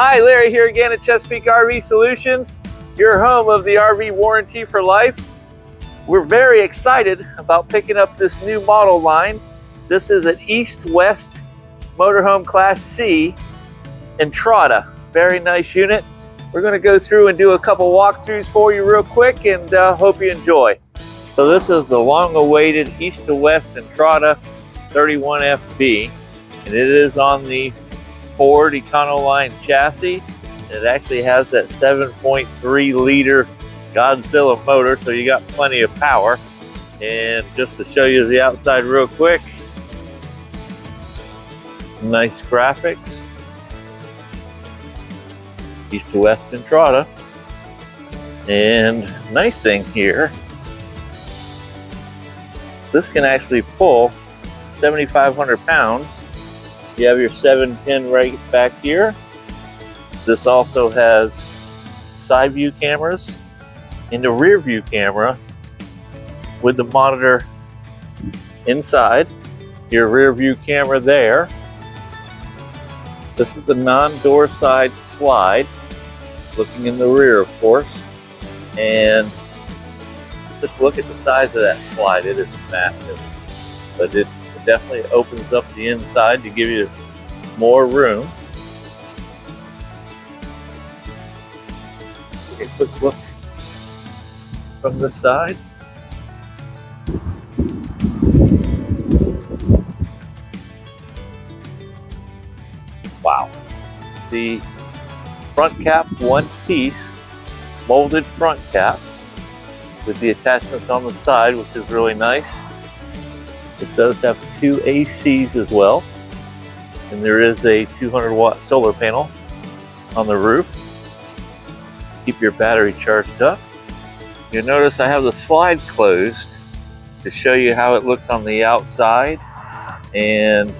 Hi, Larry here again at Chesapeake RV Solutions, your home of the RV warranty for life. We're very excited about picking up this new model line. This is an East-West Motorhome Class C Entrada. Very nice unit. We're going to go through and do a couple walkthroughs for you real quick, and hope you enjoy. So this is the long-awaited East to West Entrada 31FB, and it is on the Ford Econoline chassis. It actually has that 7.3 liter Godzilla motor, so you got plenty of power. And just to show you the outside real quick, nice graphics. East to West Entrada. And nice thing here, this can actually pull 7,500 pounds. You have your 7-pin right back here. This also has side view cameras and a rear view camera with the monitor inside. Your rear view camera there. This is the non-door side slide, looking in the rear, of course. And just look at the size of that slide. It is massive, but it definitely opens up the inside to give you more room. Take a quick look from the side. Wow. The front cap, one piece, molded front cap with the attachments on the side, which is really nice. This does have 2 ACs as well, and there is a 200-watt solar panel on the roof. Keep your battery charged up. You'll notice I have the slide closed to show you how it looks on the outside. And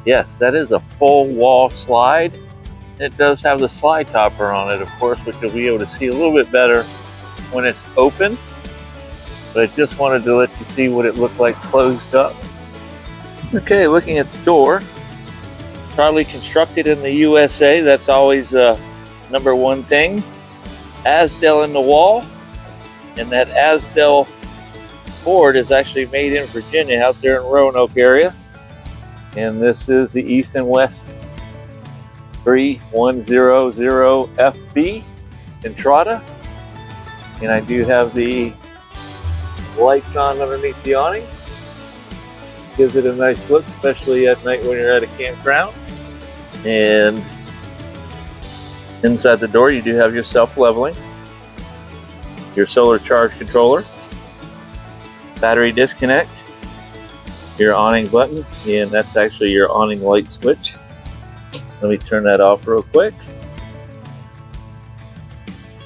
yes, that is a full wall slide. It does have the slide topper on it, of course, which you'll be able to see a little bit better when it's open. But I just wanted to let you see what it looked like closed up. Okay, looking at the door, probably constructed in the USA. That's always number one thing. AZDEL in the wall, and that AZDEL board is actually made in Virginia, out there in Roanoke area. And this is the East and West 3100FB Entrada. And I do have the lights on underneath the awning. Gives it a nice look, especially at night when you're at a campground. And inside the door you do have your self-leveling, your solar charge controller, battery disconnect, your awning button, and that's actually your awning light switch. Let me turn that off real quick.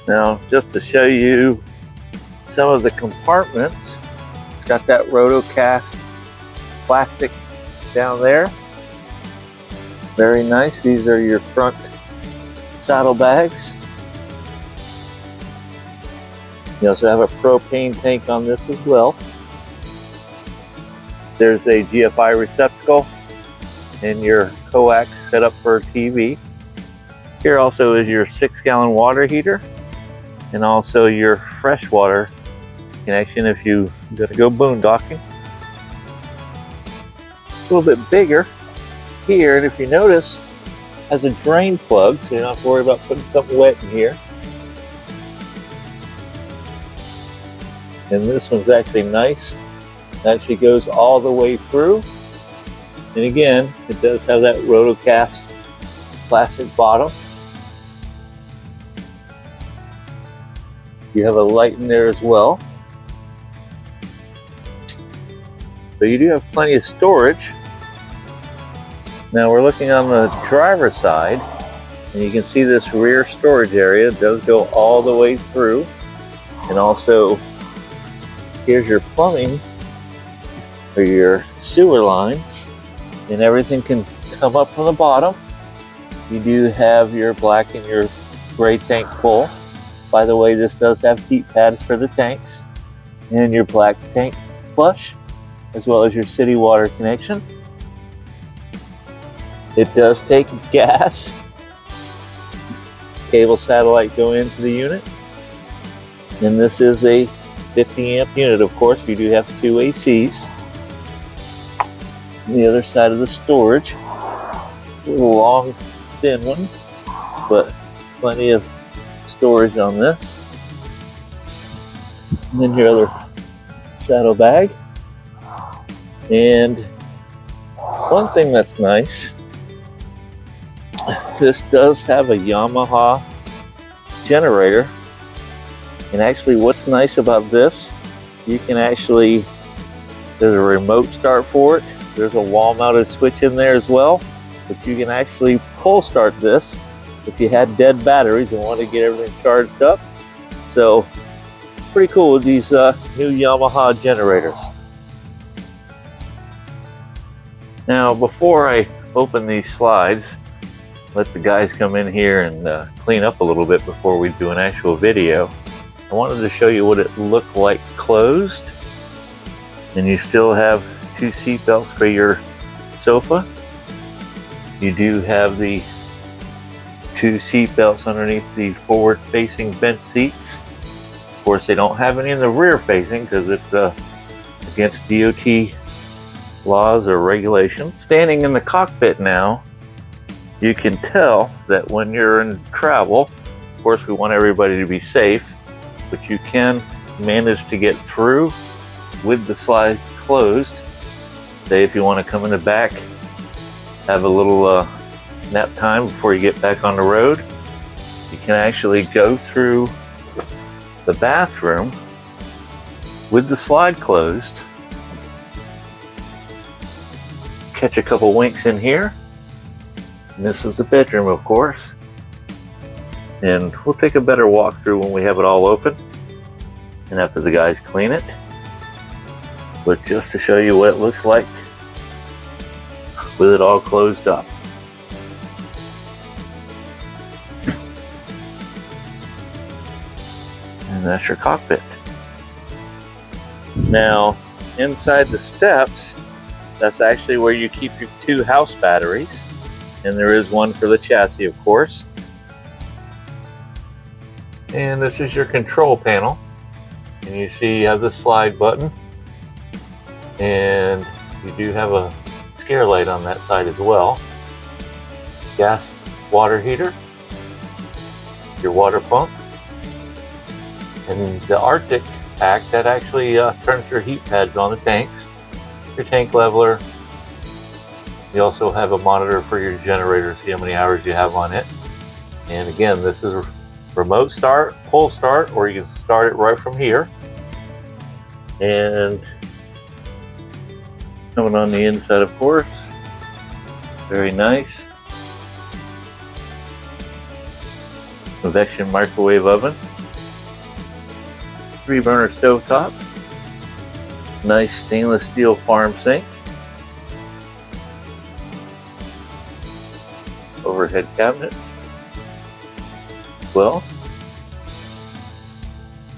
Now, just to show you some of the compartments, it's got that rotocast plastic down there. Very nice. These are your front saddlebags. You also have a propane tank on this as well. There's a GFI receptacle and your coax set up for a TV. Here also is your 6-gallon water heater and also your freshwater connection if you're going to go boondocking. A little bit bigger here, and if you notice, has a drain plug, so you don't have to worry about putting something wet in here. And this one's actually nice. It actually goes all the way through. And again, it does have that rotocast plastic bottom. You have a light in there as well. So you do have plenty of storage. Now we're looking on the driver's side, and you can see this rear storage area. It does go all the way through. And also, here's your plumbing for your sewer lines, and everything can come up from the bottom. You do have your black and your gray tank full. By the way, this does have heat pads for the tanks, and your black tank flush, as well as your city water connection. It does take gas, cable satellite going into the unit. And this is a 50 amp unit, of course. You do have 2 ACs. On the other side of the storage, a little long, thin one, but plenty of storage on this. And then your other saddlebag. And one thing that's nice, this does have a Yamaha generator. And actually what's nice about this, you can actually, there's a remote start for it. There's a wall mounted switch in there as well, but you can actually pull start this if you had dead batteries and want to get everything charged up. So pretty cool with these new Yamaha generators. Now before I open these slides, let the guys come in here and clean up a little bit before we do an actual video. I wanted to show you what it looked like closed. And you still have 2 seat belts for your sofa. You do have the 2 seat belts underneath the forward facing bench seats. Of course, they don't have any in the rear facing because it's against DOT laws or regulations. Standing in the cockpit now, you can tell that when you're in travel, of course we want everybody to be safe, but you can manage to get through with the slide closed. Say if you want to come in the back, have a little nap time before you get back on the road, you can actually go through the bathroom with the slide closed, catch a couple winks in here, and this is the bedroom, of course. And we'll take a better walk through when we have it all open and after the guys clean it. But just to show you what it looks like with it all closed up. And that's your cockpit. Now, inside the steps, that's actually where you keep your 2 house batteries. And there is one for the chassis, of course. And this is your control panel. And you see you have the slide button. And you do have a scare light on that side as well. Gas water heater. Your water pump. And the Arctic pack that actually turns your heat pads on the tanks. Your tank leveler. You also have a monitor for your generator, see how many hours you have on it. And again, this is remote start, pull start, or you can start it right from here. And coming on the inside, of course, very nice. Convection microwave oven. 3-burner stovetop. Nice stainless steel farm sink. Overhead cabinets. Well,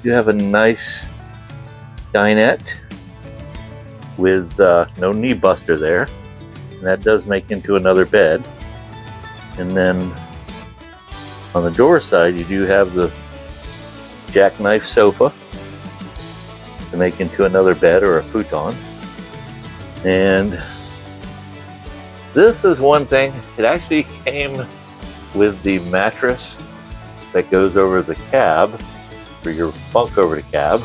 you have a nice dinette with no knee buster there, and that does make into another bed. And then on the door side, you do have the jackknife sofa to make into another bed or a futon. And this is one thing, it actually came with the mattress that goes over the cab for your bunk over the cab,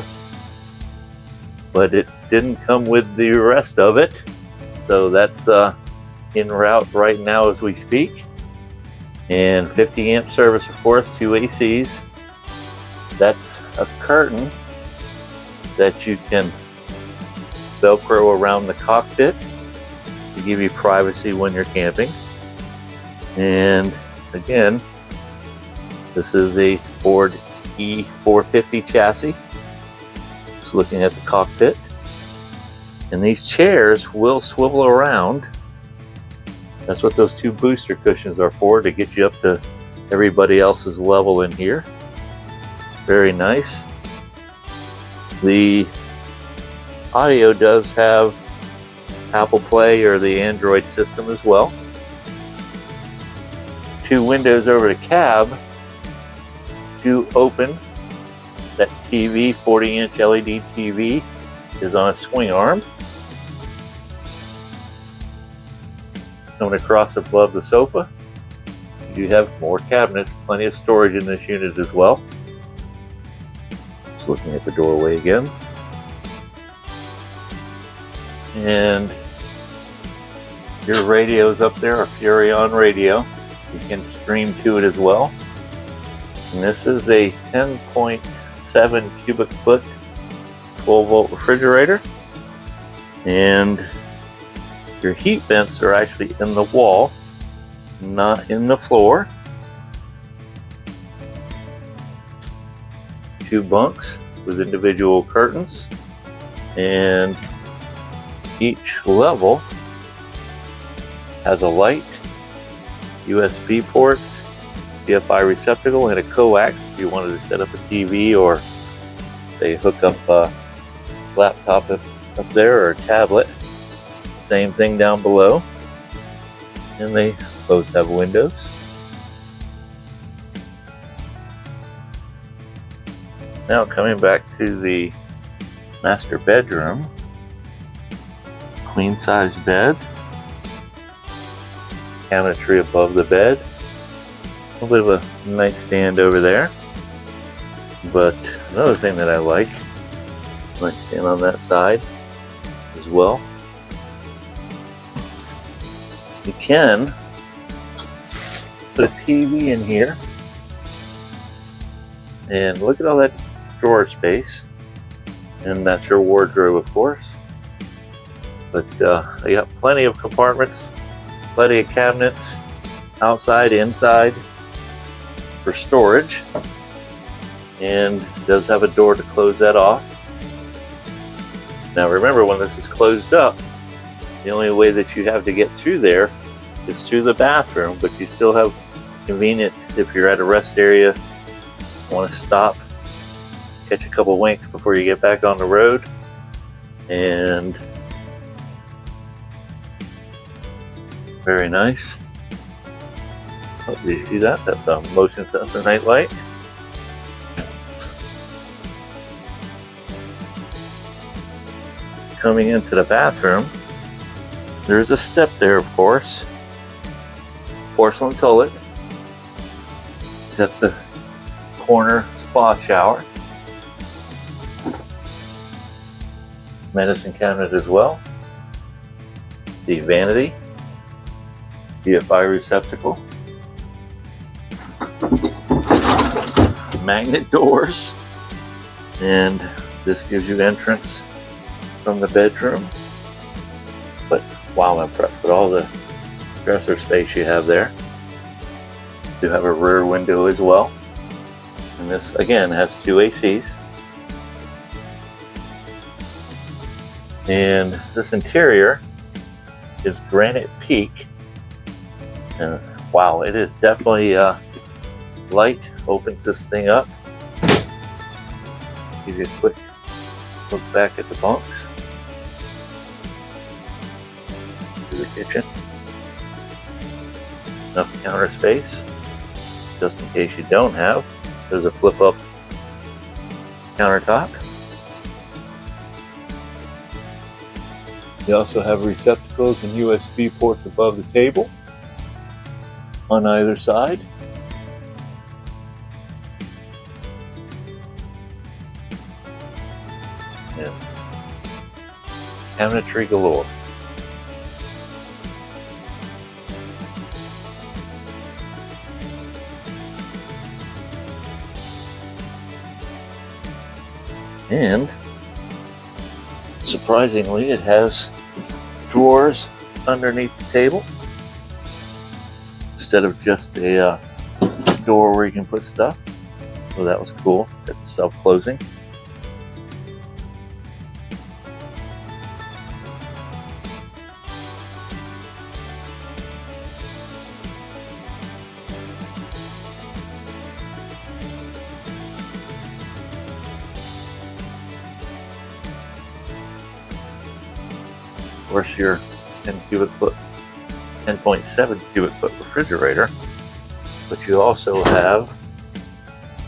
but it didn't come with the rest of it. So that's en route right now as we speak. And 50 amp service, of course, 2 ACs. That's a curtain that you can Velcro around the cockpit to give you privacy when you're camping. And again, this is a Ford E450 chassis. Just looking at the cockpit. And these chairs will swivel around. That's what those 2 booster cushions are for, to get you up to everybody else's level in here. Very nice. The audio does have Apple Play or the Android system as well. 2 windows over the cab you open, that TV, 40-inch LED TV, is on a swing arm. Coming across above the sofa, you have more cabinets, plenty of storage in this unit as well. Just looking at the doorway again. And your radio's up there, a Furrion radio. You can stream to it as well. And this is a 10.7 cubic foot 12-volt refrigerator. And your heat vents are actually in the wall, not in the floor. 2 bunks with individual curtains, and each level has a light, USB ports, DFI receptacle, and a coax if you wanted to set up a TV or say hook up a laptop up there or a tablet. Same thing down below, and they both have windows. Now coming back to the master bedroom, queen size bed, cabinetry above the bed, a little bit of a nightstand over there. But another thing that I like, nightstand on that side as well. You can put a TV in here, and look at all that drawer space, and that's your wardrobe, of course. But they got plenty of compartments, plenty of cabinets, outside, inside, for storage, and it does have a door to close that off. Now remember, when this is closed up, the only way that you have to get through there is through the bathroom, but you still have convenient if you're at a rest area, want to stop, catch a couple winks before you get back on the road. And very nice. Oh, do you see that? That's a motion sensor night light. Coming into the bathroom, there's a step there, of course. Porcelain toilet. It's at the corner spa shower. Medicine cabinet as well. The vanity. DFI receptacle. Magnet doors. And this gives you entrance from the bedroom. But wow, I'm impressed with all the dresser space you have there. You have a rear window as well. And this again has 2 ACs. And this interior is granite peak. And wow, it is definitely light. Opens this thing up. Give you a quick look back at the bunks. To the kitchen. Enough counter space, just in case you don't have. There's a flip-up countertop. You also have receptacles and USB ports above the table on either side. And cabinetry galore. And surprisingly, it has drawers underneath the table instead of just a door where you can put stuff. So that was cool. Got the self-closing. Of course, your 10.7 cubic foot refrigerator, but you also have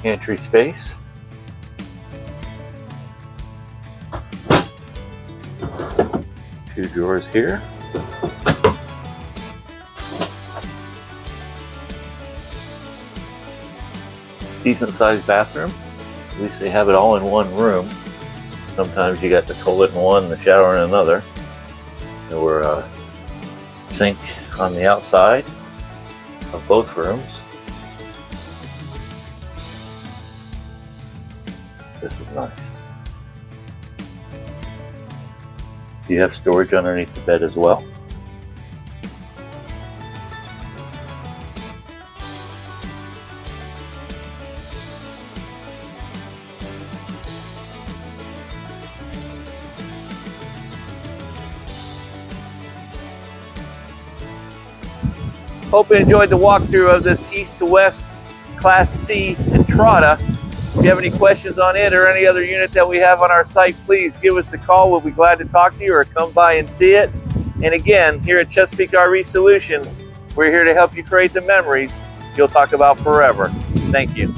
pantry space. Two drawers here. Decent sized bathroom. At least they have it all in one room. Sometimes you got the toilet in one and the shower in another. There were a sink on the outside of both rooms. This is nice. You have storage underneath the bed as well. Hope you enjoyed the walkthrough of this east to west Class C Entrada. If you have any questions on it or any other unit that we have on our site, please give us a call. We'll be glad to talk to you or come by and see it. And again, here at Chesapeake RV Solutions, we're here to help you create the memories you'll talk about forever. Thank you.